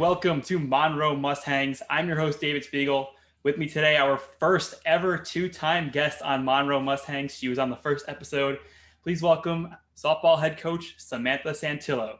welcome to Monroe MustHangs. I'm your host, David Spiegel. With me today, our first ever two-time guest on Monroe MustHangs. She was on the first episode. Please welcome softball head coach Samantha Santillo.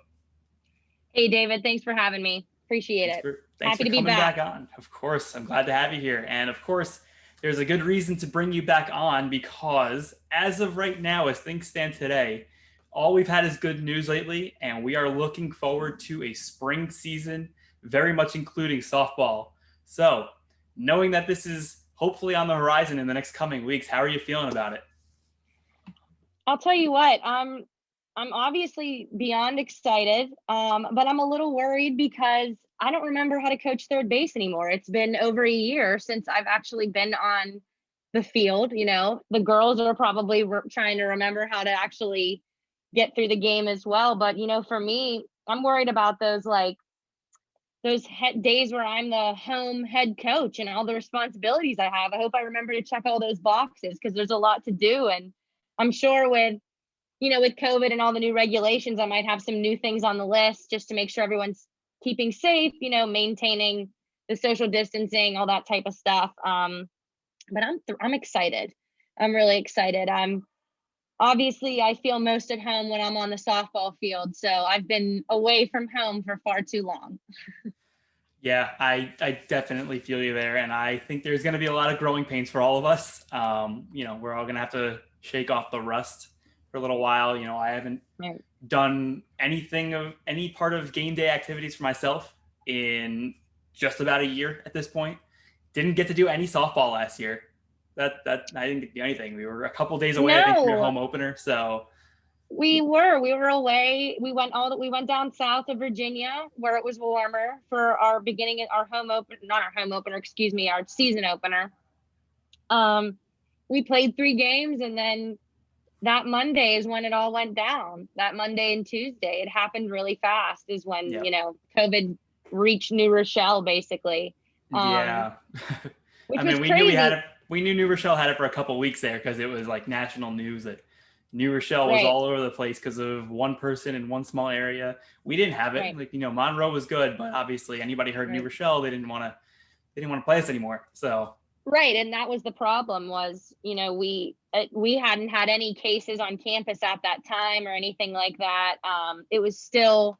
Hey, David. Thanks for having me. Appreciate it. Thanks Happy for to be coming back. back on. Of course, I'm glad to have you here. And of course, there's a good reason to bring you back on because as of right now, as things stand today, all we've had is good news lately, and we are looking forward to a spring season, very much including softball. So, knowing that this is hopefully on the horizon in the next coming weeks, how are you feeling about it? I'll tell you what, I'm obviously beyond excited, but I'm a little worried because I don't remember how to coach third base anymore. It's been over a year since I've actually been on the field. You know, the girls are probably trying to remember how to actually get through the game as well. But, you know, for me, I'm worried about those days where I'm the home head coach and all the responsibilities I have. I hope I remember to check all those boxes because there's a lot to do. And I'm sure with COVID and all the new regulations, I might have some new things on the list just to make sure everyone's keeping safe, maintaining the social distancing, all that type of stuff. But I'm excited. I'm really excited. Obviously, I feel most at home when I'm on the softball field. So I've been away from home for far too long. Yeah, I definitely feel you there. And I think there's going to be a lot of growing pains for all of us. We're all going to have to shake off the rust for a little while. I haven't done any part of game day activities for myself in just about a year at this point. Didn't get to do any softball last year. That I didn't get to do anything. We were a couple days away, I think, from your home opener. So we were away. We went down south of Virginia where it was warmer for our beginning at our season opener. We played 3 games, and then that Monday is when it all went down. That Monday and Tuesday, it happened really fast. Is when COVID reached New Rochelle, basically. Yeah, which was crazy. We knew New Rochelle had it for a couple of weeks there because it was like national news that New Rochelle was all over the place because of one person in one small area. We didn't have it. Like, Monroe was good, but obviously anybody heard New Rochelle, they didn't want to play us anymore. So right, and that was the problem. Was we hadn't had any cases on campus at that time or anything like that. It was still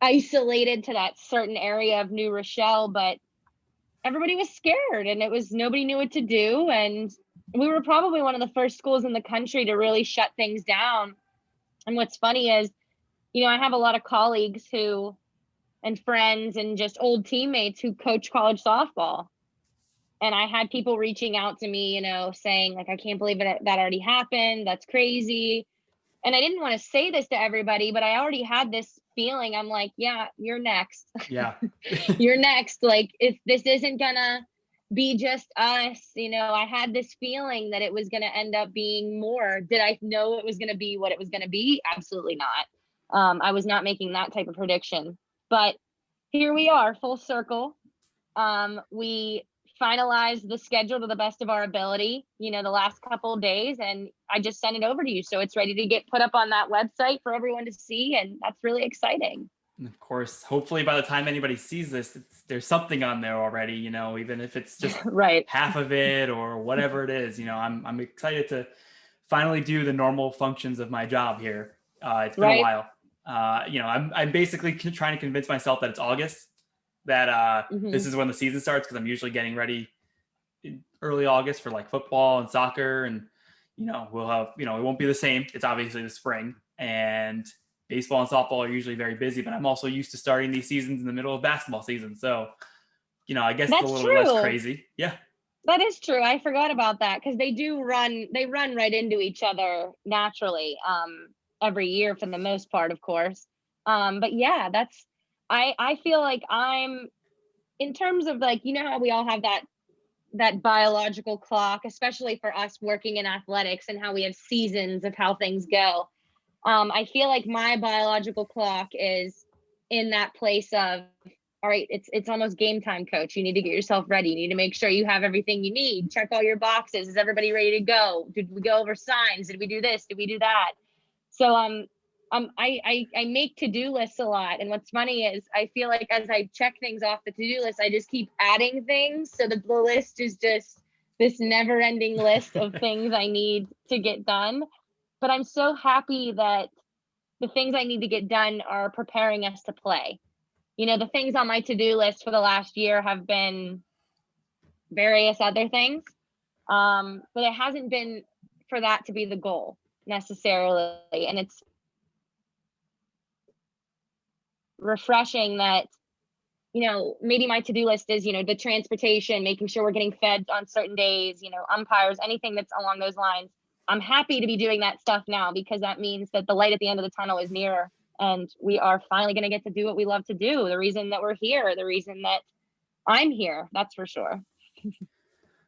isolated to that certain area of New Rochelle, but everybody was scared and nobody knew what to do. And we were probably one of the first schools in the country to really shut things down. And what's funny is, I have a lot of colleagues and friends and just old teammates who coach college softball. And I had people reaching out to me, saying like, I can't believe that already happened. That's crazy. And I didn't want to say this to everybody, but I already had this feeling. I'm like, yeah, you're next. Yeah. You're next. Like, if this isn't gonna be just us, I had this feeling that it was going to end up being more. Did I know it was going to be what it was going to be? Absolutely not. I was not making that type of prediction, but here we are, full circle. We finalized the schedule to the best of our ability, the last couple of days, and I just sent it over to you. So it's ready to get put up on that website for everyone to see. And that's really exciting. And of course, hopefully by the time anybody sees this, there's something on there already, even if it's just half of it or whatever it is. I'm excited to finally do the normal functions of my job here. It's been a while. I'm basically trying to convince myself that it's August, that this is when the season starts, because I'm usually getting ready in early August for like football and soccer. And, we'll have, it won't be the same. It's obviously the spring, and baseball and softball are usually very busy, but I'm also used to starting these seasons in the middle of basketball season. So, I guess it's a little less crazy. Yeah. That is true. I forgot about that because they run right into each other naturally every year for the most part, of course. But yeah, I feel like I'm, in terms of like, how we all have that biological clock, especially for us working in athletics and how we have seasons of how things go. I feel like my biological clock is in that place of, all right, it's almost game time, coach. You need to get yourself ready. You need to make sure you have everything you need. Check all your boxes. Is everybody ready to go? Did we go over signs? Did we do this? Did we do that? So I make to-do lists a lot. And what's funny is I feel like as I check things off the to-do list, I just keep adding things. So the list is just this never ending list of things I need to get done. But I'm so happy that the things I need to get done are preparing us to play. You know, the things on my to-do list for the last year have been various other things. But it hasn't been for that to be the goal necessarily. And it's refreshing that, you know, maybe my to-do list is, you know, the transportation, making sure we're getting fed on certain days, you know, umpires, anything that's along those lines. I'm happy to be doing that stuff now because that means that the light at the end of the tunnel is nearer and we are finally going to get to do what we love to do. The reason that we're here, the reason that I'm here, that's for sure.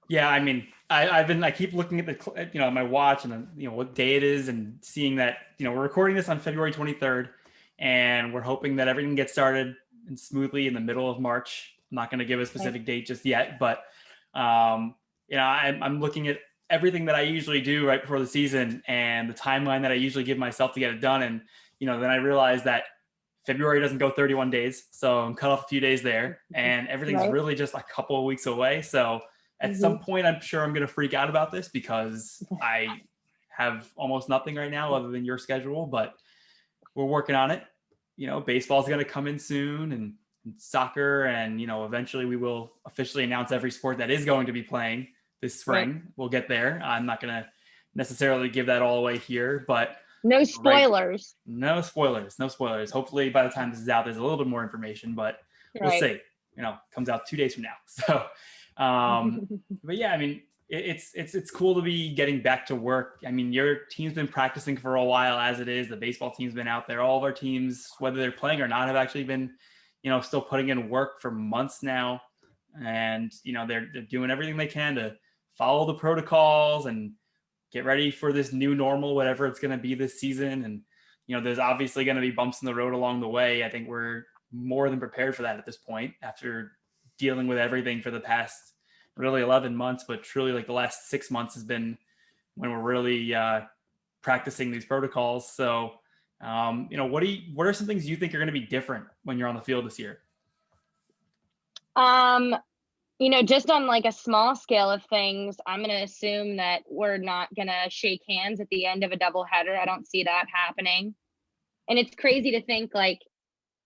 Yeah, I mean, I keep looking at the, you know, my watch and you know what day it is and seeing that, you know, we're recording this on February 23rd and we're hoping that everything gets started and smoothly in the middle of March. I'm not going to give a specific date just yet, but you know, I'm looking at everything that I usually do right before the season and the timeline that I usually give myself to get it done. And, you know, then I realize that February doesn't go 31 days. So I'm cut off a few days there and everything's really just a couple of weeks away. So at some point, I'm sure I'm going to freak out about this because I have almost nothing right now other than your schedule, but we're working on it. You know, baseball is going to come in soon and soccer. And, you know, eventually we will officially announce every sport that is going to be playing this spring. Right. We'll get there. I'm not going to necessarily give that all away here, but no spoilers. No spoilers. No spoilers. Hopefully by the time this is out, there's a little bit more information, but we'll see. You know, comes out 2 days from now. So, but yeah, I mean, it's cool to be getting back to work. I mean, your team's been practicing for a while as it is. The baseball team's been out there. All of our teams, whether they're playing or not, have actually been, you know, still putting in work for months now. And, you know, they're doing everything they can to follow the protocols and get ready for this new normal, whatever it's going to be this season. And, you know, there's obviously going to be bumps in the road along the way. I think we're more than prepared for that at this point after dealing with everything for the past really 11 months, but truly like the last 6 months has been when we're really practicing these protocols. So, you know, what are some things you think are going to be different when you're on the field this year? You know, just on like a small scale of things, I'm going to assume that we're not going to shake hands at the end of a doubleheader. I don't see that happening. And it's crazy to think like,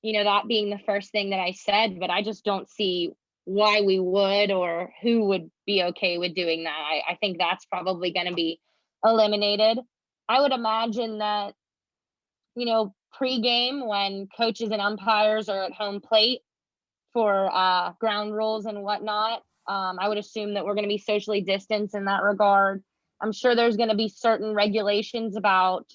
you know, that being the first thing that I said, but I just don't see why we would or who would be okay with doing that. I think that's probably going to be eliminated. I would imagine that, you know, pregame when coaches and umpires are at home plate for ground rules and whatnot, I would assume that we're going to be socially distanced in that regard. I'm sure there's going to be certain regulations about,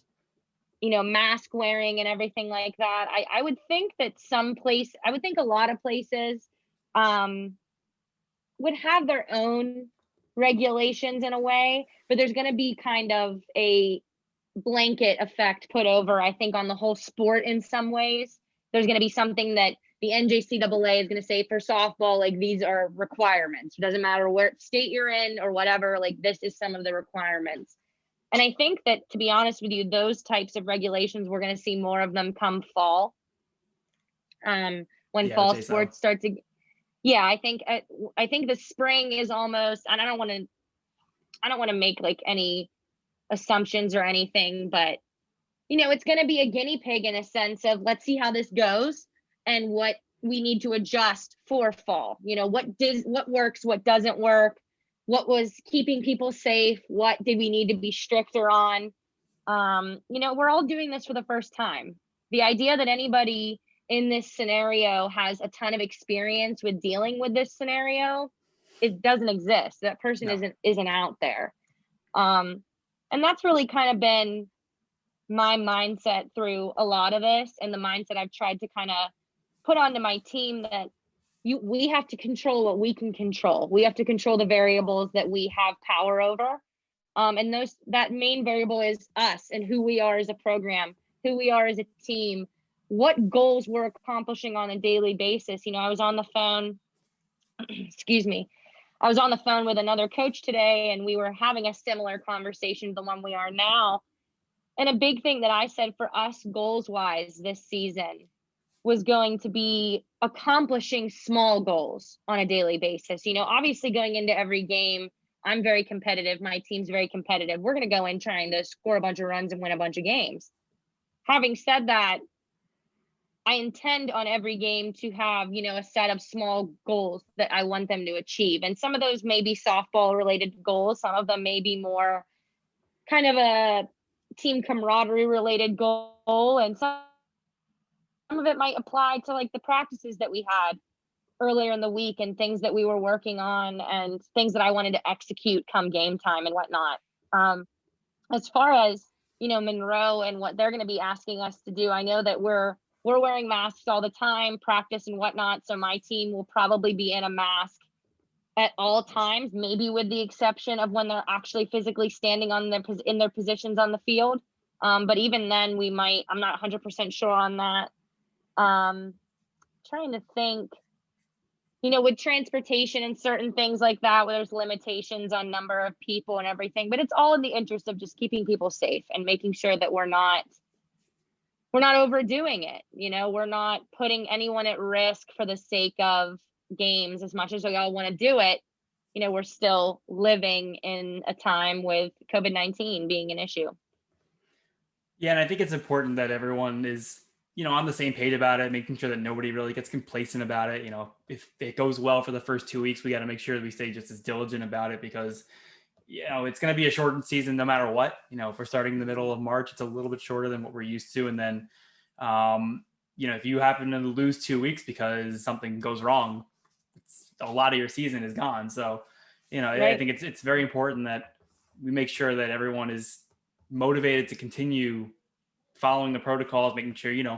you know, mask wearing and everything like that. I would think that I would think a lot of places would have their own regulations in a way, but there's going to be kind of a blanket effect put over, I think, on the whole sport in some ways. There's going to be something that the NJCAA is going to say for softball, like these are requirements. It doesn't matter where state you're in or whatever, like this is some of the requirements. And I think that, to be honest with you, those types of regulations, we're going to see more of them come fall. When fall sports start to, I think the spring is almost, and I don't want to make like any assumptions or anything, but you know, it's going to be a guinea pig in a sense of let's see how this goes and what we need to adjust for fall. You know, what works, what doesn't work, what was keeping people safe, what did we need to be stricter on. You know, we're all doing this for the first time. The idea that anybody in this scenario has a ton of experience with dealing with this scenario, it doesn't exist. That person isn't out there. And that's really kind of been my mindset through a lot of this, and the mindset I've tried to kind of put onto my team, that we have to control what we can control. We have to control the variables that we have power over. And that main variable is us and who we are as a program, who we are as a team, what goals we're accomplishing on a daily basis. You know, I was on the phone, excuse me. I was on the phone with another coach today, and we were having a similar conversation to the one we are now. And a big thing that I said for us goals wise this season was going to be accomplishing small goals on a daily basis. Obviously going into every game, I'm very competitive. My team's very competitive. We're going to go in trying to score a bunch of runs and win a bunch of games. Having said that, I intend on every game to have, a set of small goals that I want them to achieve. And some of those may be softball related goals. Some of them may be more kind of a team camaraderie related goal. And some of it might apply to like the practices that we had earlier in the week and things that we were working on and things that I wanted to execute come game time and whatnot. As far as, Monroe and what they're going to be asking us to do, I know that we're wearing masks all the time, practice and whatnot. So my team will probably be in a mask at all times, maybe with the exception of when they're actually physically standing in their positions on the field. But even then I'm not 100% sure on that. Trying to think, with transportation and certain things like that, where there's limitations on number of people and everything, but it's all in the interest of just keeping people safe and making sure that we're not overdoing it. We're not putting anyone at risk for the sake of games. As much as we all want to do it, we're still living in a time with COVID-19 being an issue. Yeah, and I think it's important that everyone is, on the same page about it, making sure that nobody really gets complacent about it. If it goes well for the first 2 weeks, we got to make sure that we stay just as diligent about it because, it's going to be a shortened season no matter what. If we're starting in the middle of March, it's a little bit shorter than what we're used to. And then, if you happen to lose 2 weeks because something goes wrong, a lot of your season is gone. So, right. I think it's very important that we make sure that everyone is motivated to continue following the protocols, making sure, you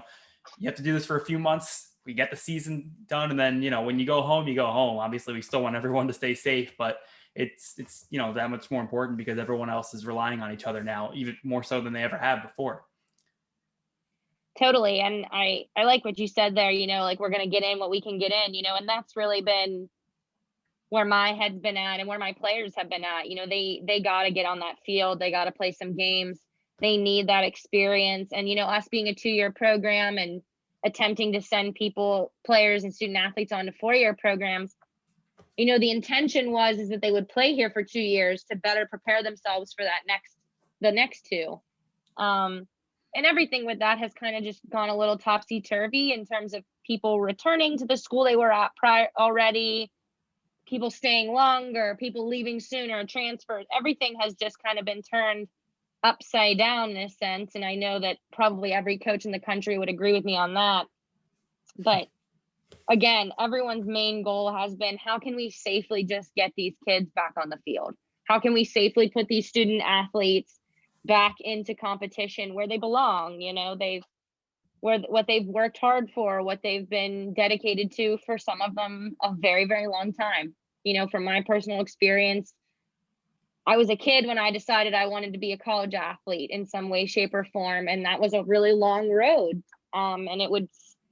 have to do this for a few months. We get the season done. And then, when you go home, you go home. Obviously we still want everyone to stay safe, but it's, that much more important because everyone else is relying on each other now, even more so than they ever have before. Totally. And I like what you said there, like we're going to get in what we can get in, and that's really been where my head's been at and where my players have been at. They got to get on that field. They got to play some games. They need that experience. And, us being a 2-year program and attempting to send players and student athletes on to 4-year programs, the intention is that they would play here for 2 years to better prepare themselves for the next 2. And everything with that has kind of just gone a little topsy-turvy in terms of people returning to the school they were at prior already, people staying longer, people leaving sooner, transfers. Everything has just kind of been turned upside down in a sense. And I know that probably every coach in the country would agree with me on that. But again, everyone's main goal has been, how can we safely just get these kids back on the field? How can we safely put these student athletes back into competition where they belong? What they've worked hard for, what they've been dedicated to for some of them a very, very long time. From my personal experience, I was a kid when I decided I wanted to be a college athlete in some way, shape, or form. And that was a really long road. And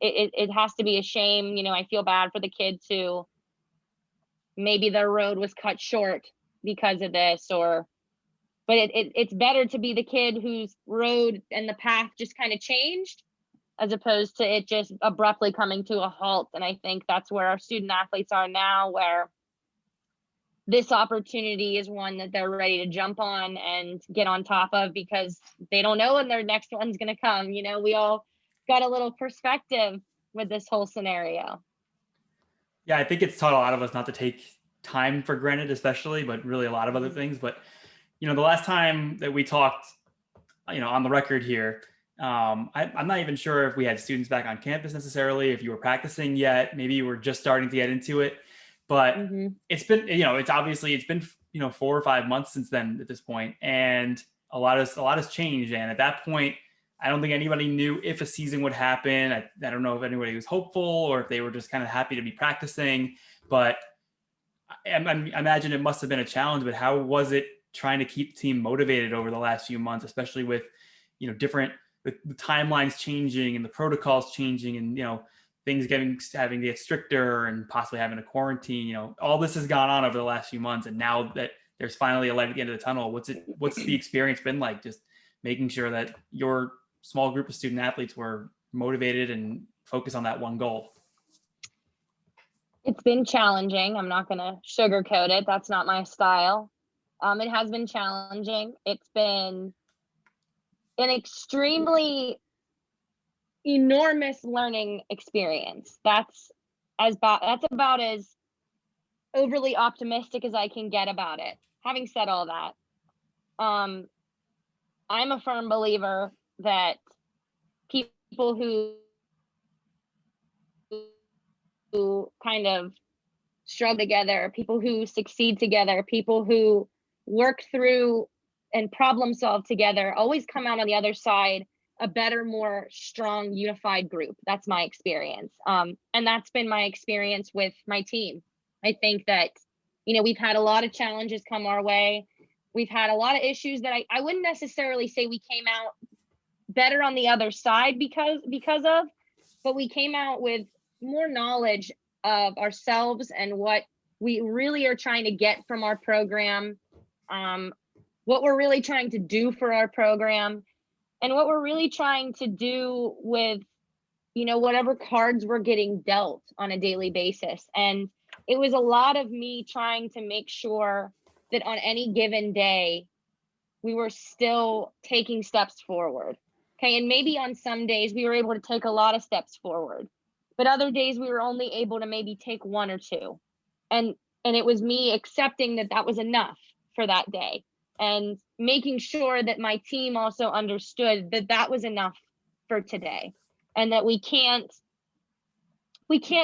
it has to be a shame. I feel bad for the kids who maybe their road was cut short because of this, but it's better to be the kid whose road and the path just kind of changed as opposed to it just abruptly coming to a halt. And I think that's where our student athletes are now, where this opportunity is one that they're ready to jump on and get on top of because they don't know when their next one's going to come. We all got a little perspective with this whole scenario. Yeah, I think it's taught a lot of us not to take time for granted, especially, but really a lot of other things. But, the last time that we talked, on the record here, I'm not even sure if we had students back on campus necessarily, if you were practicing yet, maybe you were just starting to get into it. But it's been, it's been 4 or 5 months since then at this point, and a lot has changed. And at that point, I don't think anybody knew if a season would happen. I don't know if anybody was hopeful or if they were just kind of happy to be practicing. But I imagine it must have been a challenge. But how was it trying to keep the team motivated over the last few months, especially with different the timelines changing and the protocols changing, and things having to get stricter and possibly having a quarantine, all this has gone on over the last few months. And now that there's finally a light at the end of the tunnel, what's the experience been like just making sure that your small group of student athletes were motivated and focused on that one goal? It's been challenging. I'm not going to sugarcoat it. That's not my style. It has been challenging. It's been an extremely enormous learning experience. That's about as overly optimistic as I can get about it. Having said all that, I'm a firm believer that people who kind of struggle together, people who succeed together, people who work through and problem solve together always come out on the other side a better, more strong, unified group. That's my experience. And that's been my experience with my team. I think that, we've had a lot of challenges come our way. We've had a lot of issues that I wouldn't necessarily say we came out better on the other side because of, but we came out with more knowledge of ourselves and what we really are trying to get from our program, what we're really trying to do for our program, and what we're really trying to do with, whatever cards we're getting dealt on a daily basis. And it was a lot of me trying to make sure that on any given day, we were still taking steps forward. Okay. And maybe on some days we were able to take a lot of steps forward, but other days we were only able to maybe take one or two. And it was me accepting that that was enough for that day, and making sure that my team also understood that that was enough for today, and that we can't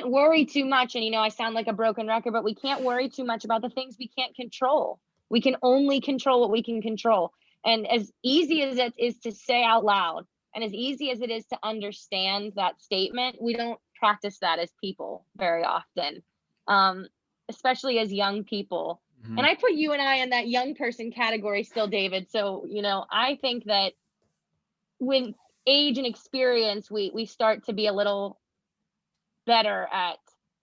worry too much. And, I sound like a broken record, but we can't worry too much about the things we can't control. We can only control what we can control. And as easy as it is to say out loud, and as easy as it is to understand that statement, we don't practice that as people very often, especially as young people. Mm-hmm. And I put you and I in that young person category still, David. So, I think that with age and experience, we start to be a little better at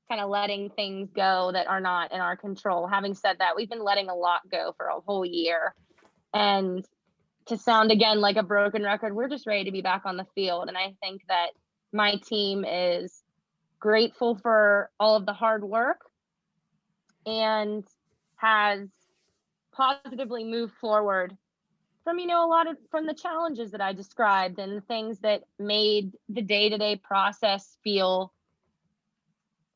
kind of letting things go that are not in our control. Having said that, we've been letting a lot go for a whole year. And to sound again like a broken record, we're just ready to be back on the field. And I think that my team is grateful for all of the hard work and has positively moved forward from, a lot of from the challenges that I described and the things that made the day-to-day process feel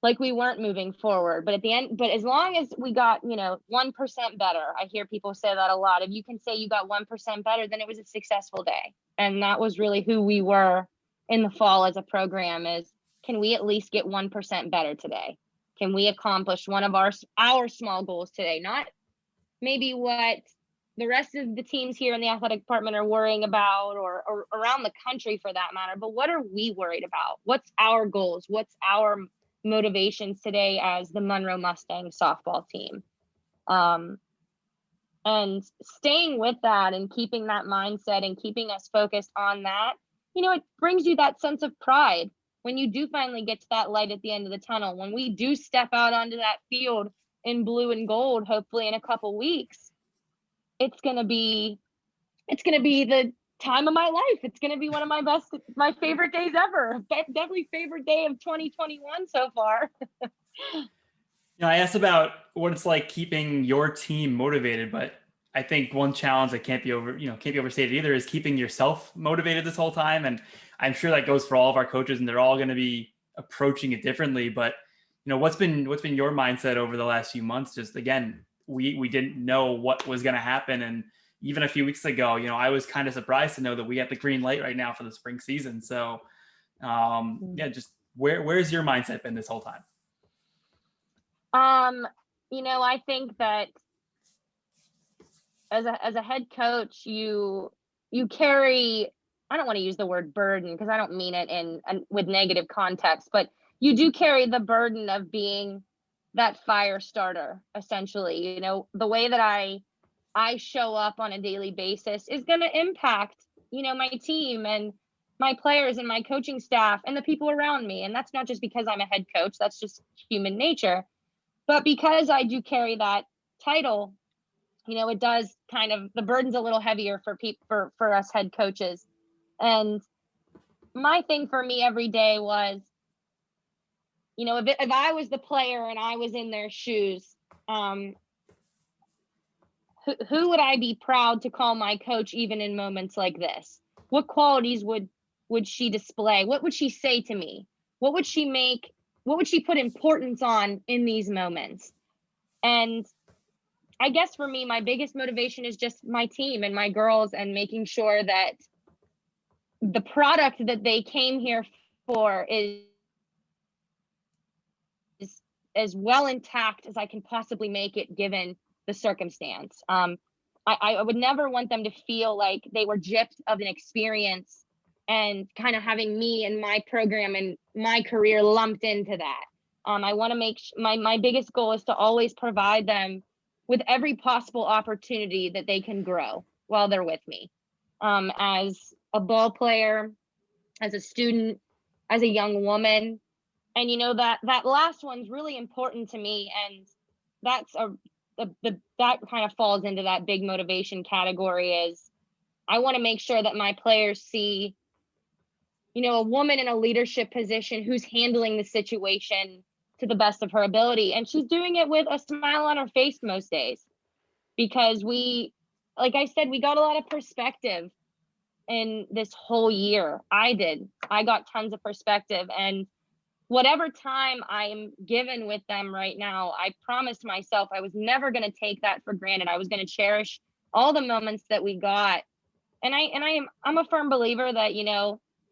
like we weren't moving forward. But at the end, but as long as we got, 1% better, I hear people say that a lot. If you can say you got 1% better, then it was a successful day. And that was really who we were in the fall as a program, is can we at least get 1% better today? Can we accomplish one of our small goals today? Not maybe what the rest of the teams here in the athletic department are worrying about, or around the country for that matter, but what are we worried about? What's our goals? What's our motivations today as the Monroe MustHangs softball team? And staying with that and keeping that mindset and keeping us focused on that, it brings you that sense of pride when you do finally get to that light at the end of the tunnel. When we do step out onto that field in blue and gold, hopefully in a couple weeks, it's going to be the time of my life. It's going to be one of my favorite days ever. Definitely favorite day of 2021 so far. I asked about what it's like keeping your team motivated, but I think one challenge that can't be overstated either is keeping yourself motivated this whole time. And I'm sure that goes for all of our coaches, and they're all going to be approaching it differently. But what's been your mindset over the last few months? Just again, we didn't know what was going to happen, and even a few weeks ago, I was kind of surprised to know that we got the green light right now for the spring season. So, just where's your mindset been this whole time? I think that as a head coach, you carry, I don't want to use the word burden because I don't mean it with negative context, but you do carry the burden of being that fire starter, essentially. The way that I show up on a daily basis is going to impact, my team and my players and my coaching staff and the people around me. And that's not just because I'm a head coach, that's just human nature. But because I do carry that title, it does kind of, the burden's a little heavier for people, for us head coaches. And my thing for me every day was, if I was the player and I was in their shoes, who would I be proud to call my coach even in moments like this? What qualities would she display? What would she say to me? What would she put importance on in these moments? And I guess for me, my biggest motivation is just my team and my girls, and making sure that the product that they came here for is as well intact as I can possibly make it, given the circumstance. I would never want them to feel like they were gypped of an experience and kind of having me and my program and my career lumped into that. I want to make my biggest goal is to always provide them with every possible opportunity that they can grow while they're with me, as a ball player, as a student, as a young woman. And that last one's really important to me, and that's that kind of falls into that big motivation category. Is I want to make sure that my players see, a woman in a leadership position who's handling the situation to the best of her ability, and she's doing it with a smile on her face most days, because like I said, we got a lot of perspective in this whole year. I got tons of perspective, and whatever time I'm given with them right now, I promised myself I was never going to take that for granted. I was going to cherish all the moments that we got. And I'm a firm believer that,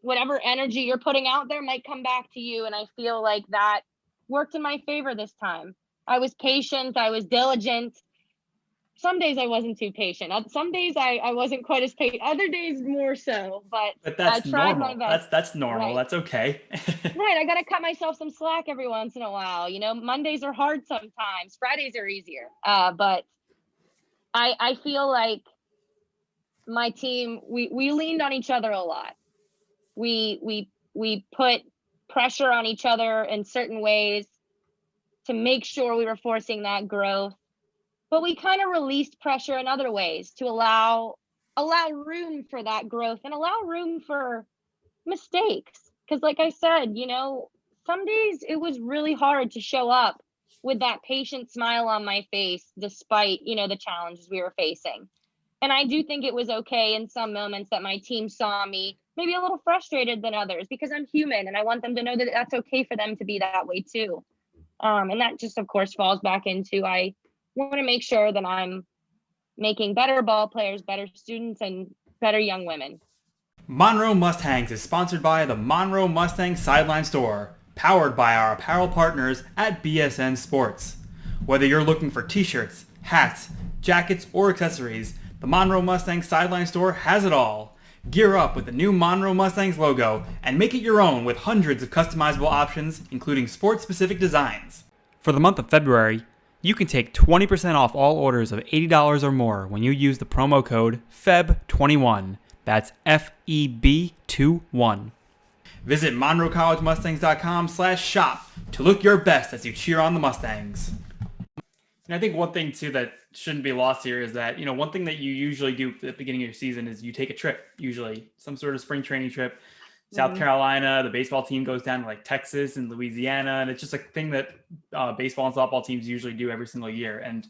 whatever energy you're putting out there might come back to you. And I feel like that worked in my favor this time. I was patient. I was diligent. Some days I wasn't too patient. Some days I wasn't quite as patient. Other days more so. But that's I tried normal. my best. That's normal. Right. That's okay. Right. I got to cut myself some slack every once in a while. Mondays are hard sometimes. Fridays are easier. But I feel like my team, we leaned on each other a lot. We put pressure on each other in certain ways to make sure we were forcing that growth. But we kind of released pressure in other ways to allow room for that growth and allow room for mistakes. Because like I said, some days it was really hard to show up with that patient smile on my face, despite, the challenges we were facing. And I do think it was okay in some moments that my team saw me maybe a little frustrated than others, because I'm human and I want them to know that that's okay for them to be that way too. And that just, of course, falls back into, I want to make sure that I'm making better ball players, better students, and better young women. Monroe MustHangs is sponsored by the Monroe MustHangs Sideline Store, powered by our apparel partners at BSN Sports. Whether you're looking for t-shirts, hats, jackets, or accessories, the Monroe MustHangs Sideline Store has it all. Gear up with the new Monroe MustHangs logo and make it your own with hundreds of customizable options, including sports-specific designs. For the month of February, you can take 20% off all orders of $80 or more when you use the promo code FEB21. That's FEB21. Visit MonroeCollegeMustangs.com/shop to look your best as you cheer on the Mustangs. And I think one thing too that shouldn't be lost here is that, one thing that you usually do at the beginning of your season is you take a trip, usually some sort of spring training trip. South Carolina, the baseball team goes down to like Texas and Louisiana. And it's just a thing that baseball and softball teams usually do every single year. And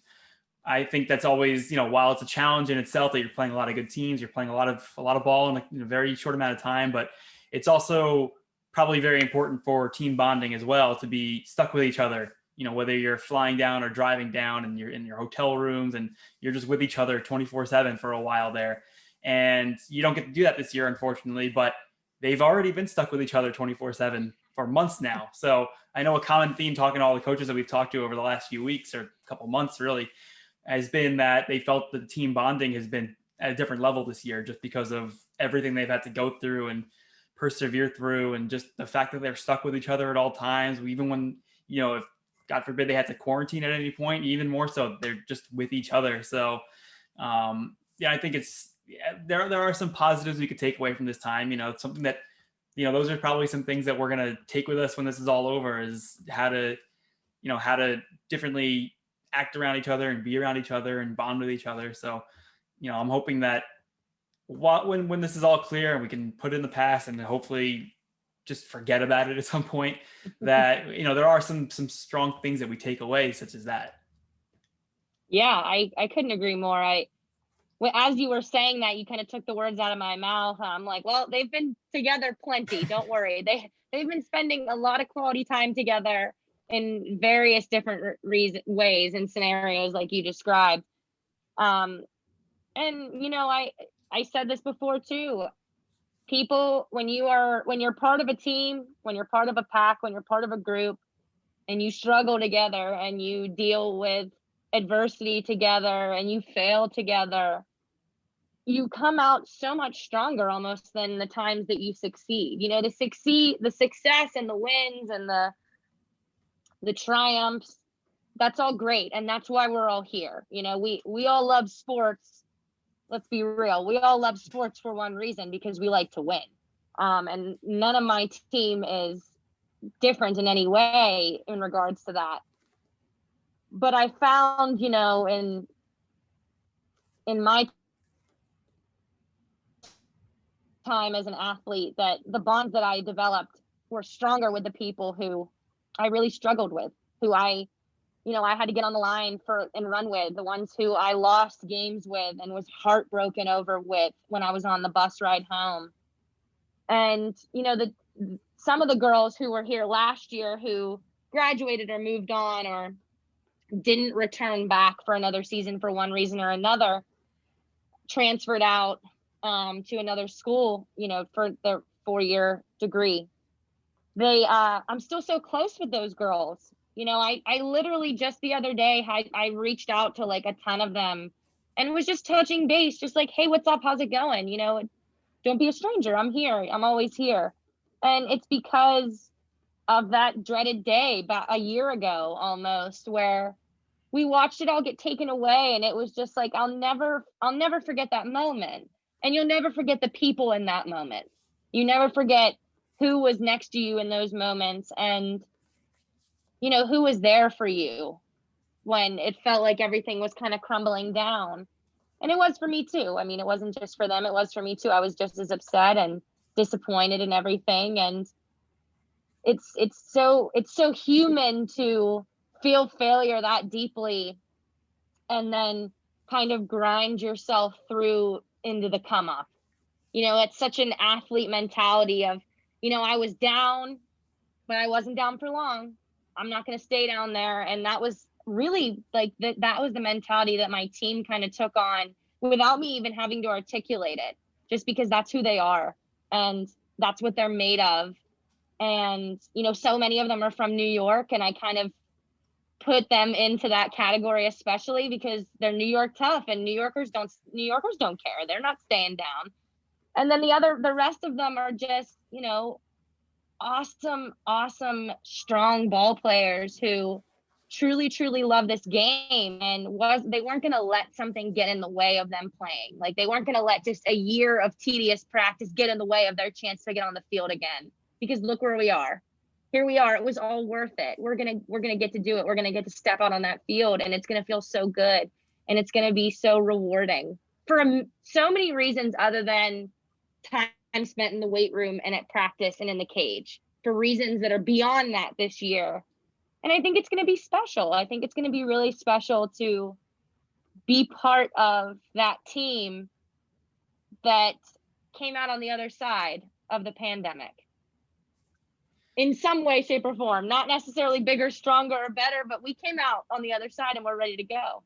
I think that's always, while it's a challenge in itself that you're playing a lot of good teams, you're playing a lot of ball in a very short amount of time, but it's also probably very important for team bonding as well to be stuck with each other, whether you're flying down or driving down and you're in your hotel rooms and you're just with each other 24/7 for a while there. And you don't get to do that this year, unfortunately, but they've already been stuck with each other 24/7 for months now. So I know a common theme talking to all the coaches that we've talked to over the last few weeks or couple months really has been that they felt the team bonding has been at a different level this year just because of everything they've had to go through and persevere through, and just the fact that they're stuck with each other at all times, even when, if God forbid they had to quarantine at any point, even more so, they're just with each other. So I think there are some positives we could take away from this time. It's something that, those are probably some things that we're going to take with us when this is all over, is how to differently act around each other and be around each other and bond with each other. So, I'm hoping that when this is all clear and we can put it in the past and hopefully just forget about it at some point, that, there are some strong things that we take away, such as that. Yeah, I couldn't agree more. As you were saying that, you kind of took the words out of my mouth. I'm like, well, they've been together plenty. Don't worry. They've been spending a lot of quality time together in various different ways and scenarios like you described. And I said this before too. People, when you're part of a team, when you're part of a pack, when you're part of a group, and you struggle together and you deal with adversity together and you fail together, you come out so much stronger almost than the times that you succeed. The success and the wins and the triumphs, that's all great, and that's why we're all here. We all love sports. Let's be real. We all love sports for one reason, because we like to win. And none of my team is different in any way in regards to that. But I found, in my time as an athlete, that the bonds that I developed were stronger with the people who I really struggled with, who I had to get on the line and run with, the ones who I lost games with and was heartbroken over with when I was on the bus ride home. And, some of the girls who were here last year who graduated or moved on or didn't return back for another season for one reason or another, transferred out to another school, for their 4-year degree. I'm still so close with those girls. I literally just the other day, I reached out to like a ton of them and was just touching base, just like, hey, what's up? How's it going? Don't be a stranger. I'm here. I'm always here. And it's because of that dreaded day about a year ago almost, where we watched it all get taken away. And it was just like, I'll never forget that moment. And you'll never forget the people in that moment. You never forget who was next to you in those moments, and who was there for you when it felt like everything was kind of crumbling down. And it was for me too. I mean, it wasn't just for them. It was for me too. I was just as upset and disappointed in everything. And it's so human to feel failure that deeply and then kind of grind yourself through into the come up. It's such an athlete mentality of, I was down, but I wasn't down for long. I'm not going to stay down there. And that was really like that was the mentality that my team kind of took on without me even having to articulate it, just because that's who they are and that's what they're made of. And, so many of them are from New York, and I kind of put them into that category, especially because they're New York tough, and New Yorkers don't care. They're not staying down. And then the rest of them are just, awesome, strong ball players who truly love this game, and they weren't going to let something get in the way of them playing. Like, they weren't going to let just a year of tedious practice get in the way of their chance to get on the field again, because look where we are. Here we are. It was all worth it. We're going to get to do it. We're going to get to step out on that field, and it's going to feel so good, and it's going to be so rewarding for so many reasons other than time spent in the weight room and at practice and in the cage, for reasons that are beyond that this year. And I think it's going to be special. I think it's going to be really special to be part of that team that came out on the other side of the pandemic in some way, shape, or form. Not necessarily bigger, stronger, or better, but we came out on the other side and we're ready to go.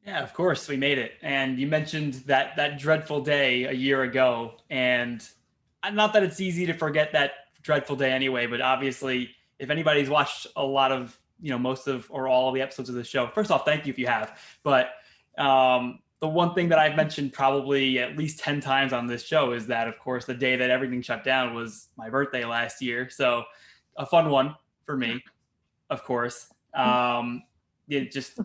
Yeah, of course, we made it. And you mentioned that dreadful day a year ago. And not that it's easy to forget that dreadful day anyway, but obviously, if anybody's watched a lot of, most of or all of the episodes of the show, first off, thank you if you have. But the one thing that I've mentioned probably at least 10 times on this show is that, of course, the day that everything shut down was my birthday last year. So a fun one for me, of course. It just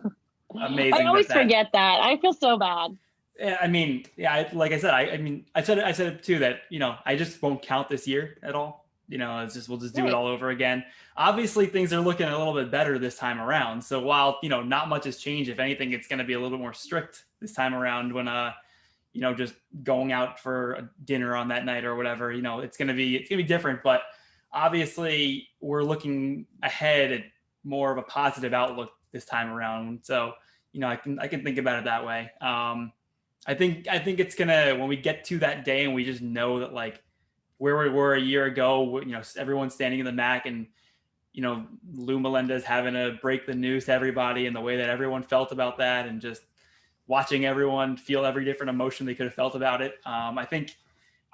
amazing. I always forget that. I feel so bad. Yeah, I mean, yeah, like I said, I said it too, that, I just won't count this year at all. it's just, we'll just do it all over again. Obviously things are looking a little bit better this time around. So while, not much has changed, if anything, it's going to be a little bit more strict this time around when, just going out for a dinner on that night or whatever, it's going to be different, but obviously we're looking ahead at more of a positive outlook this time around. So, I can think about it that way. I think it's gonna, when we get to that day and we just know that like where we were a year ago, everyone's standing in the MAC and, Lou Melendez having to break the news to everybody and the way that everyone felt about that and just watching everyone feel every different emotion they could have felt about it. I think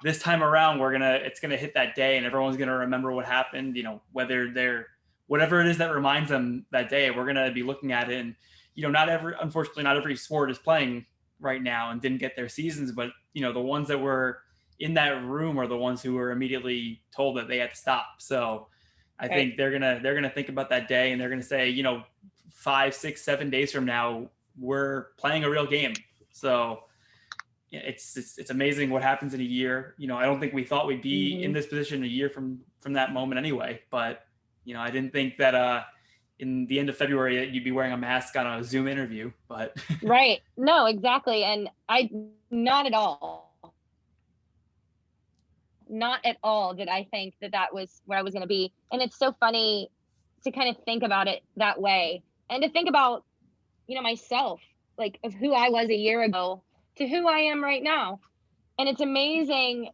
this time around, it's going to hit that day and everyone's going to remember what happened, whatever it is that reminds them that day, we're going to be looking at it. And, unfortunately, not every sport is playing right now and didn't get their seasons, but, the ones that were in that room are the ones who were immediately told that they had to stop. So I think they're going to think about that day and they're going to say, 5, 6, 7 days from now, we're playing a real game. So it's amazing what happens in a year. I don't think we thought we'd be in this position a year from that moment anyway, but I didn't think that in the end of February that you'd be wearing a mask on a Zoom interview, but right. No, exactly. And not at all did I think that was where I was going to be. And it's so funny to kind of think about it that way and to think about, myself, like of who I was a year ago to who I am right now. And it's amazing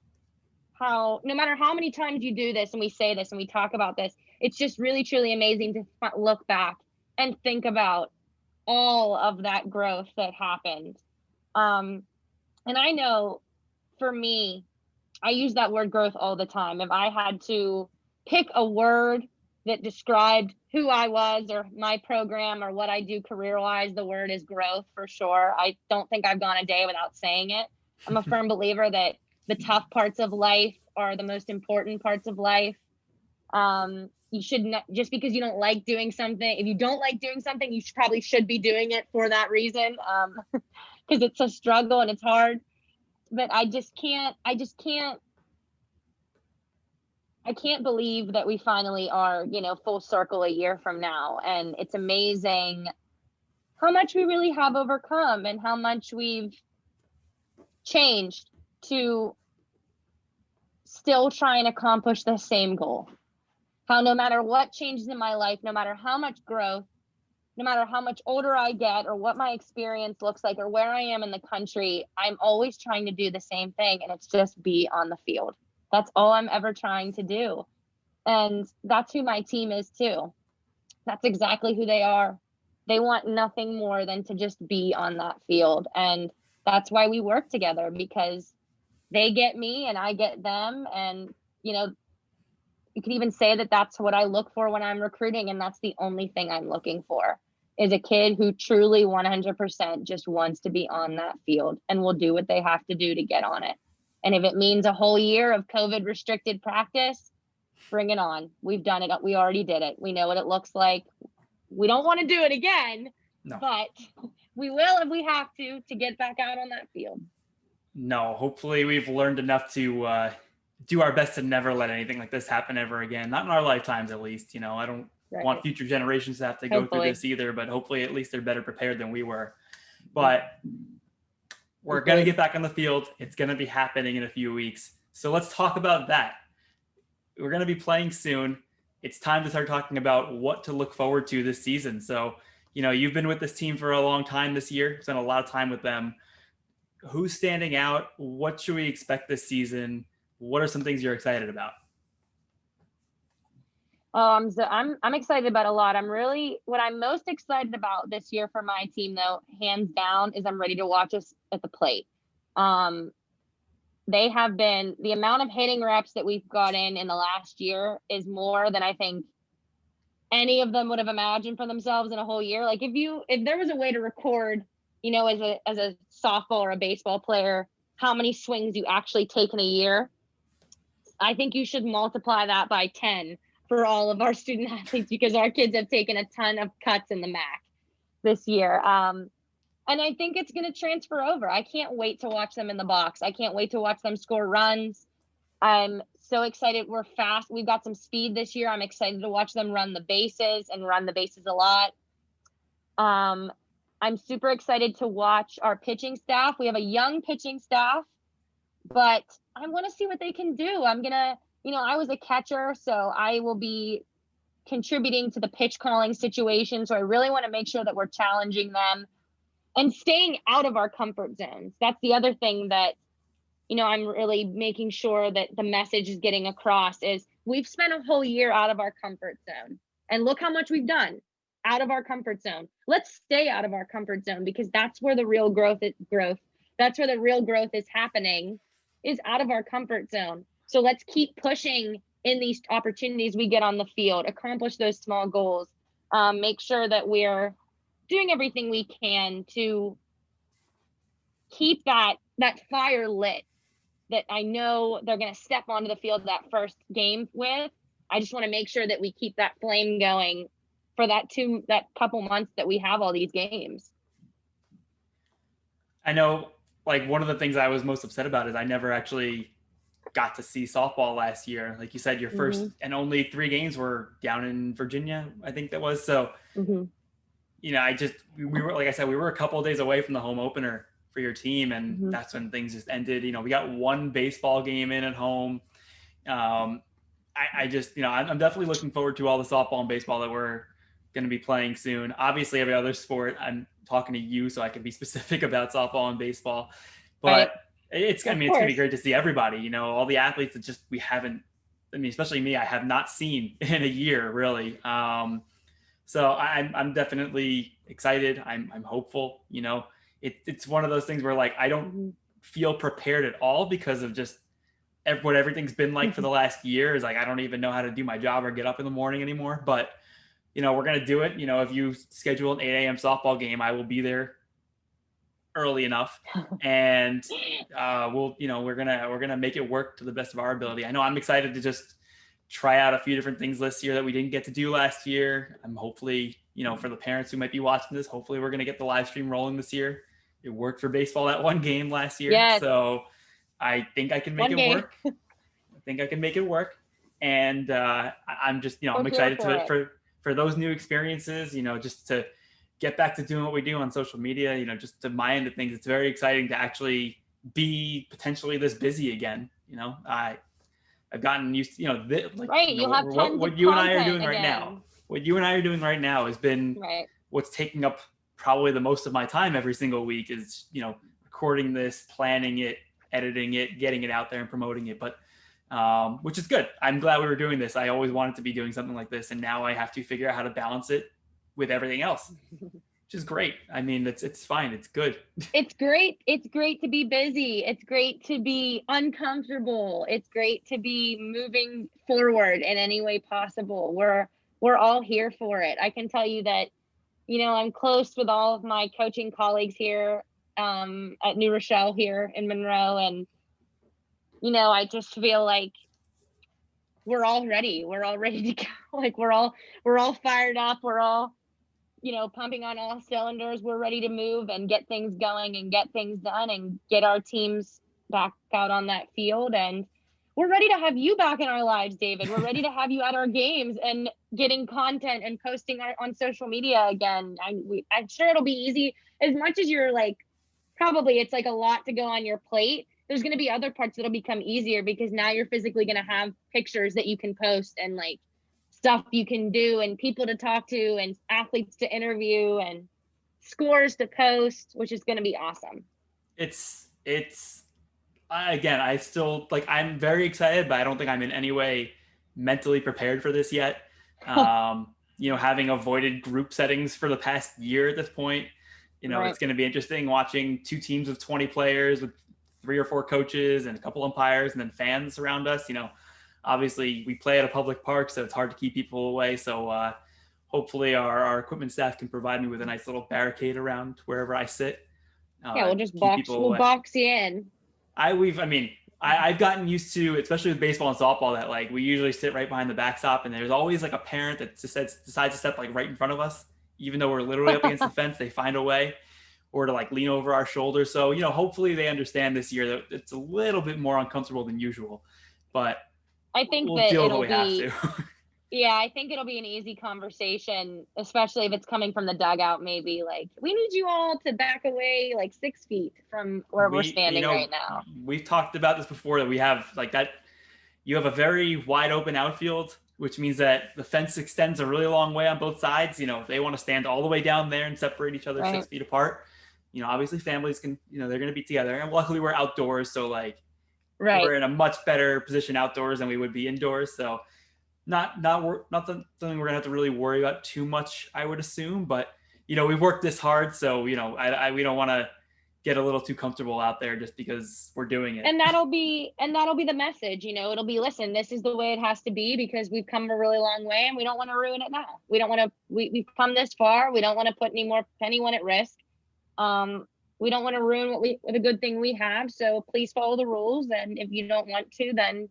how, no matter how many times you do this and we say this and we talk about this, it's just really, truly amazing to look back and think about all of that growth that happened. And I know for me, I use that word growth all the time. If I had to pick a word that described who I was or my program or what I do career-wise, the word is growth for sure. I don't think I've gone a day without saying it. I'm a firm believer that the tough parts of life are the most important parts of life. You should not, just because you don't like doing something, if you don't like doing something, you probably should be doing it for that reason, because it's a struggle and it's hard. But I can't believe that we finally are, full circle a year from now. And it's amazing how much we really have overcome and how much we've changed to still try and accomplish the same goal. How no matter what changes in my life, no matter how much growth, no matter how much older I get or what my experience looks like or where I am in the country, I'm always trying to do the same thing. And it's just be on the field. That's all I'm ever trying to do. And that's who my team is too. That's exactly who they are. They want nothing more than to just be on that field. And that's why we work together, because they get me and I get them. And, you could even say that that's what I look for when I'm recruiting. And that's the only thing I'm looking for, is a kid who truly 100% just wants to be on that field and will do what they have to do to get on it. And if it means a whole year of COVID restricted practice, bring it on. We've done it. We already did it. We know what it looks like. We don't want to do it again, but we will if we have to get back out on that field. No, hopefully we've learned enough to do our best to never let anything like this happen ever again. Not in our lifetimes, at least. I don't want future generations to have to go through this either, but hopefully at least they're better prepared than we were. But we're going to get back on the field. It's going to be happening in a few weeks. So let's talk about that. We're going to be playing soon. It's time to start talking about what to look forward to this season. So, you've been with this team for a long time this year, spent a lot of time with them. Who's standing out? What should we expect this season? What are some things you're excited about? I'm excited about a lot. What I'm most excited about this year for my team, though, hands down, is I'm ready to watch us at the plate. They have been, the amount of hitting reps that we've got in the last year is more than I think any of them would have imagined for themselves in a whole year. Like if there was a way to record, as a softball or a baseball player, how many swings you actually take in a year, I think you should multiply that by 10 for all of our student athletes, because our kids have taken a ton of cuts in the MAC this year. And I think it's going to transfer over. I can't wait to watch them in the box. I can't wait to watch them score runs. I'm so excited. We're fast. We've got some speed this year. I'm excited to watch them run the bases and run the bases a lot. I'm super excited to watch our pitching staff. We have a young pitching staff, but I want to see what they can do. I was a catcher, so I will be contributing to the pitch calling situation. So I really want to make sure that we're challenging them and staying out of our comfort zones. That's the other thing that, I'm really making sure that the message is getting across is we've spent a whole year out of our comfort zone. And look how much we've done out of our comfort zone. Let's stay out of our comfort zone, because that's where the real growth. That's where the real growth is happening, is out of our comfort zone. So let's keep pushing in these opportunities we get on the field, accomplish those small goals, make sure that we're doing everything we can to keep that fire lit that I know they're going to step onto the field that first game with. I just want to make sure that we keep that flame going for that couple months that we have all these games. I know, like, one of the things I was most upset about is I never actually got to see softball last year. Like you said, your first and only 3 games were down in Virginia, I think that was. So, we were, like I said, we were a couple of days away from the home opener for your team. And that's when things just ended. We got 1 baseball game in at home. I'm definitely looking forward to all the softball and baseball that we're going to be playing soon. Obviously, every other sport, I'm talking to you so I can be specific about softball and baseball. But it's going to be great to see everybody, all the athletes that just we haven't, especially me, I have not seen in a year, really. So I'm definitely excited. I'm hopeful. It's one of those things where, like, I don't feel prepared at all because of just what everything's been like for the last year. Is like, I don't even know how to do my job or get up in the morning anymore. But, we're going to do it. If you schedule an 8 a.m. softball game, I will be there early enough, and we're gonna make it work to the best of our ability. I know I'm excited to just try out a few different things this year that we didn't get to do last year. I'm hopefully, for the parents who might be watching this, hopefully we're gonna get the live stream rolling this year. It worked for baseball that 1 game last year, so I think I can make it work. I think I can make it work, and I'm just I'm excited for those new experiences. Just to get back to doing what we do on social media, just to my end of things. It's very exciting to actually be potentially this busy again. I've gotten used to, what you and I are doing right now. What you and I are doing right now has been what's taking up probably the most of my time every single week is, recording this, planning it, editing it, getting it out there and promoting it. But which is good. I'm glad we were doing this. I always wanted to be doing something like this. And now I have to figure out how to balance it with everything else, which is great. It's fine. It's good. It's great. It's great to be busy. It's great to be uncomfortable. It's great to be moving forward in any way possible. We're all here for it. I can tell you that, I'm close with all of my coaching colleagues here at New Rochelle here in Monroe. And, I just feel like we're all ready. We're all ready to go. Like we're all fired up. We're all, pumping on all cylinders. We're ready to move and get things going and get things done and get our teams back out on that field. And we're ready to have you back in our lives, David. We're ready to have you at our games and getting content and posting on social media again. I'm sure it'll be easy. As much as you're like, probably it's like a lot to go on your plate. There's going to be other parts that'll become easier because now you're physically going to have pictures that you can post and like stuff you can do and people to talk to and athletes to interview and scores to post, which is going to be awesome. Again, I still I'm very excited, but I don't think I'm in any way mentally prepared for this yet. Having avoided group settings for the past year at this point, it's going to be interesting watching 2 teams with 20 players with 3 or 4 coaches and a couple umpires and then fans around us. Obviously we play at a public park, so it's hard to keep people away. So hopefully our equipment staff can provide me with a nice little barricade around wherever I sit. We'll just box you in. I've gotten used to, especially with baseball and softball, that like we usually sit right behind the backstop and there's always like a parent that decides to step like right in front of us, even though we're literally up against the fence. They find a way, or to like lean over our shoulder. So, hopefully they understand this year that it's a little bit more uncomfortable than usual. but I think we'll that deal with what it'll we have be, to. yeah, I think it'll be an easy conversation, especially if it's coming from the dugout, maybe like, we need you all to back away like 6 feet from where we're standing right now. We've talked about this before, that we have like that. You have a very wide open outfield, which means that the fence extends a really long way on both sides. If they want to stand all the way down there and separate each other 6 feet apart, obviously families can, they're going to be together. And luckily we're outdoors. So like we're in a much better position outdoors than we would be indoors. So not something we're going to have to really worry about too much, I would assume. But, we've worked this hard. So, we don't want to get a little too comfortable out there just because we're doing it. And that'll be the message, it'll be, listen, this is the way it has to be because we've come a really long way and we don't want to ruin it now. We don't want to, we've come this far. We don't want to put anyone at risk. We don't want to ruin the good thing we have. So please follow the rules. And if you don't want to, then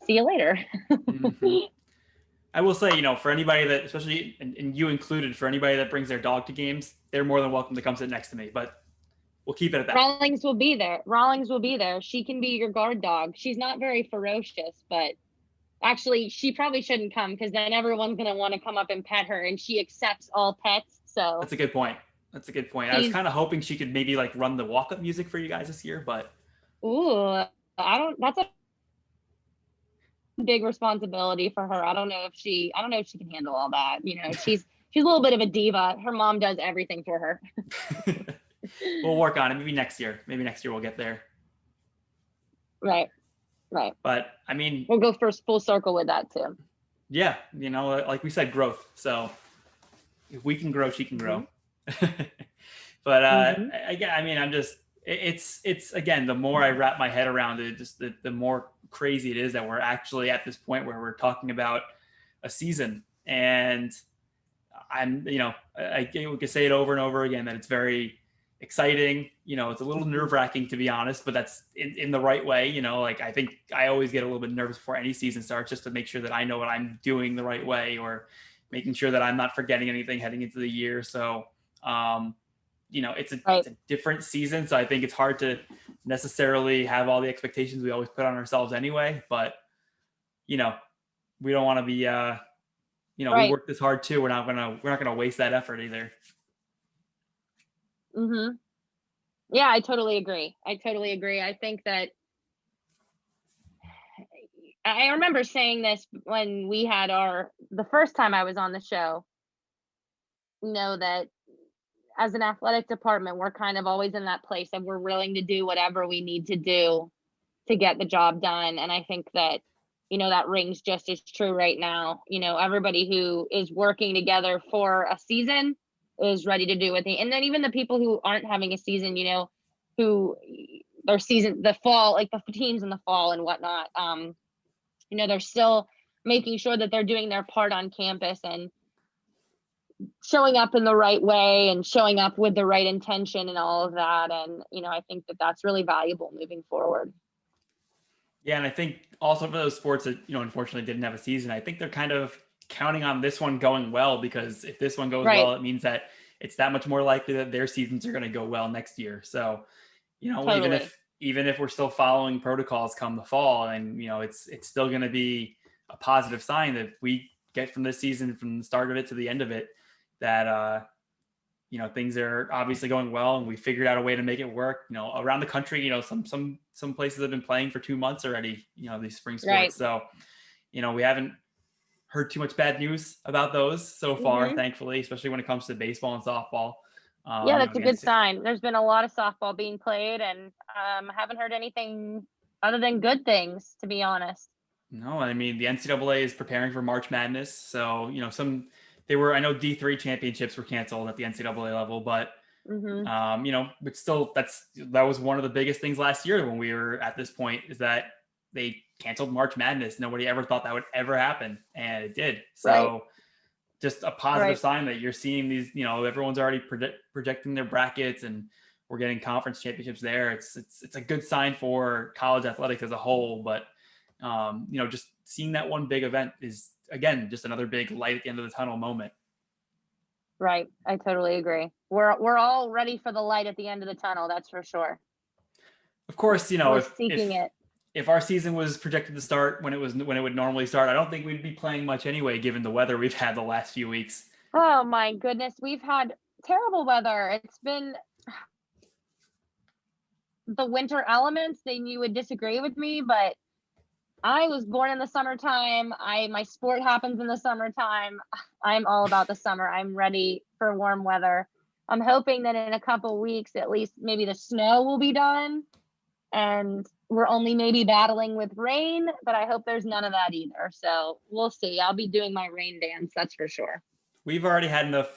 see you later. Mm-hmm. I will say, for anybody that, especially, and you included, for anybody that brings their dog to games, they're more than welcome to come sit next to me, but we'll keep it at that. Rawlings will be there. She can be your guard dog. She's not very ferocious, but actually she probably shouldn't come because then everyone's going to want to come up and pet her, and she accepts all pets. So that's a good point. I was kind of hoping she could maybe like run the walk-up music for you guys this year, but. Ooh, that's a big responsibility for her. I don't know if she can handle all that. She's a little bit of a diva. Her mom does everything for her. We'll work on it. Maybe next year we'll get there. Right. But I mean, we'll go first full circle with that too. Yeah. Like we said, growth. So if we can grow, she can grow. But I'm just, it's again, the more I wrap my head around it, just the more crazy it is that we're actually at this point where we're talking about a season. And we can say it over and over again that it's very exciting. It's a little nerve-wracking, to be honest, but that's in the right way. Like I think I always get a little bit nervous before any season starts, just to make sure that I know what I'm doing the right way, or making sure that I'm not forgetting anything heading into the year. So, it's a different season. So I think it's hard to necessarily have all the expectations we always put on ourselves anyway, but we don't want to be, we work this hard too. We're not going to waste that effort either. Mm-hmm. Yeah, I totally agree. I think that I remember saying this when we had the first time I was on the show, that as an athletic department, we're kind of always in that place of we're willing to do whatever we need to do to get the job done. And I think that, that rings just as true right now. Everybody who is working together for a season is ready to do it. And then even the people who aren't having a season, who their season, the fall, like the teams in the fall and whatnot, they're still making sure that they're doing their part on campus and showing up in the right way and showing up with the right intention and all of that. And, I think that that's really valuable moving forward. Yeah. And I think also for those sports that, unfortunately didn't have a season, I think they're kind of counting on this one going well, because if this one goes well, it means that it's that much more likely that their seasons are going to go well next year. So, totally. even if we're still following protocols come the fall, and, it's still going to be a positive sign that if we get from this season, from the start of it to the end of it, that, things are obviously going well and we figured out a way to make it work, around the country. Some places have been playing for 2 months already, these spring sports. Right. So, we haven't heard too much bad news about those so far, thankfully, especially when it comes to baseball and softball. Yeah, that's a good sign. There's been a lot of softball being played, and haven't heard anything other than good things, to be honest. No, I mean, the NCAA is preparing for March Madness. So, I know D3 championships were canceled at the NCAA level, but, but still that was one of the biggest things last year when we were at this point, is that they canceled March Madness. Nobody ever thought that would ever happen, and it did. So just a positive sign that you're seeing these, everyone's already projecting their brackets, and we're getting conference championships there. It's a good sign for college athletics as a whole, but just seeing that one big event is, again, just another big light at the end of the tunnel moment. Right. I totally agree. We're all ready for the light at the end of the tunnel. That's for sure. Of course, we're seeking it. if our season was projected to start when it would normally start, I don't think we'd be playing much anyway, given the weather we've had the last few weeks. Oh my goodness, we've had terrible weather. It's been the winter elements. Then you would disagree with me, but I was born in the summertime. My sport happens in the summertime. I'm all about the summer. I'm ready for warm weather. I'm hoping that in a couple weeks, at least maybe the snow will be done and we're only maybe battling with rain, but I hope there's none of that either. So we'll see. I'll be doing my rain dance, that's for sure. We've already had enough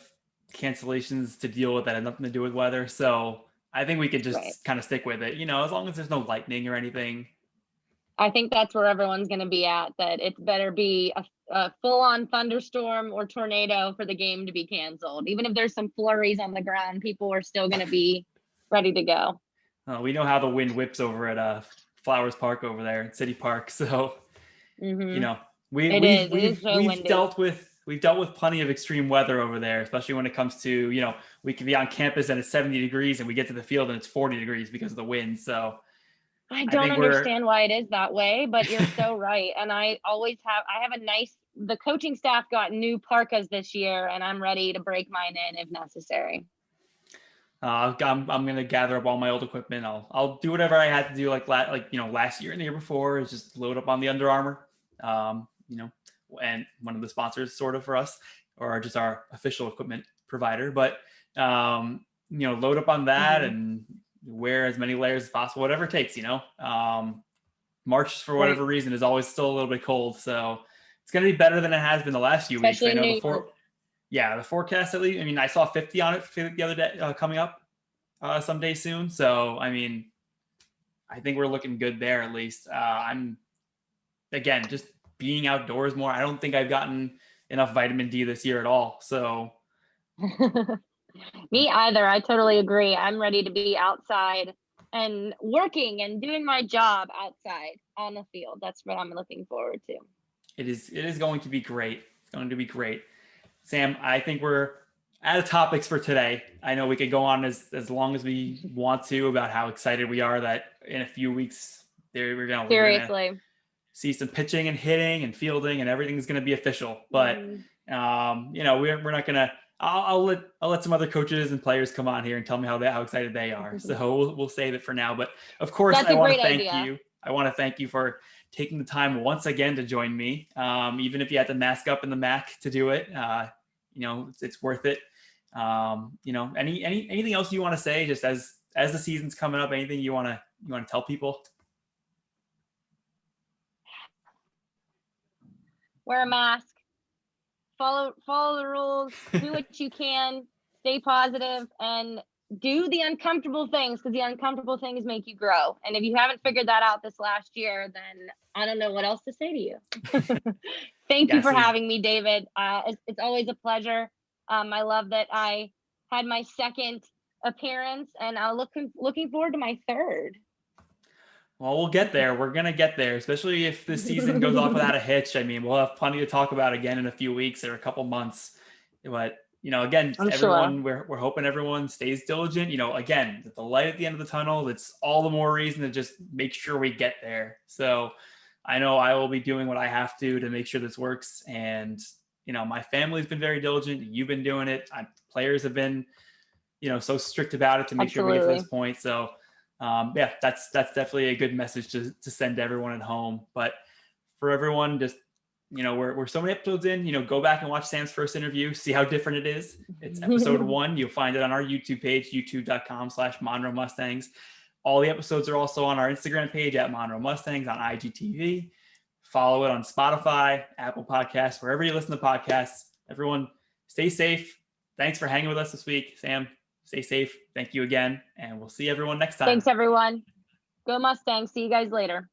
cancellations to deal with that had nothing to do with weather. So I think we could just kind of stick with it, as long as there's no lightning or anything. I think that's where everyone's going to be at, that it better be a full-on thunderstorm or tornado for the game to be canceled. Even if there's some flurries on the ground, people are still going to be ready to go. We know how the wind whips over at Flowers Park over there at City Park. So, we've dealt with plenty of extreme weather over there, especially when it comes to, we can be on campus and it's 70 degrees and we get to the field and it's 40 degrees because of the wind. So I don't understand why it is that way, but you're so right. And I have the coaching staff got new parkas this year and I'm ready to break mine in if necessary. I'm going to gather up all my old equipment. I'll do whatever I had to do last year and the year before is just load up on the Under Armour, and one of the sponsors sort of for us, or just our official equipment provider, but load up on that and wear as many layers as possible, whatever it takes, March for whatever reason is always still a little bit cold. So it's going to be better than it has been the last few weeks. I know the forecast, at least, I saw 50 on it the other day, coming up someday soon. So, I think we're looking good there, at least. I'm, again, just being outdoors more. I don't think I've gotten enough vitamin D this year at all. So me either. I totally agree. I'm ready to be outside and working and doing my job outside on the field. That's what I'm looking forward to. It is going to be great. It's going to be great. Sam, I think we're out of topics for today. I know we could go on as long as we want to about how excited we are that in a few weeks we're going to see some pitching and hitting and fielding and everything's going to be official. But we're not going to. I'll let some other coaches and players come on here and tell me how excited they are. So we'll save it for now. But of course, I want to thank you. I want to thank you for taking the time once again to join me. Even if you had to mask up in the MAC to do it, it's worth it. Anything else you want to say, just as the season's coming up? Anything you want to tell people? Wear a mask. Follow the rules, do what you can, stay positive, and do the uncomfortable things, because the uncomfortable things make you grow. And if you haven't figured that out this last year, then I don't know what else to say to you. Thank you for having me, David. It's always a pleasure. I love that I had my second appearance, and I'm looking forward to my third. Well, we'll get there. We're going to get there, especially if the season goes off without a hitch. We'll have plenty to talk about again in a few weeks or a couple months. But, again, we're hoping everyone stays diligent. Again, the light at the end of the tunnel, it's all the more reason to just make sure we get there. So I know I will be doing what I have to make sure this works. And, my family's been very diligent. You've been doing it. Players have been, so strict about it to make sure we get to this point. So, that's definitely a good message to send to everyone at home. But for everyone, just we're so many episodes in, go back and watch Sam's first interview, see how different it is. It's episode 1. You'll find it on our YouTube page, youtube.com/Monroe MustHangs. All the episodes are also on our Instagram page at Monroe MustHangs, on IGTV. Follow it on Spotify, Apple Podcasts, wherever you listen to podcasts. Everyone, stay safe. Thanks for hanging with us this week. Sam, stay safe. Thank you again. And we'll see everyone next time. Thanks, everyone. Go Mustangs. See you guys later.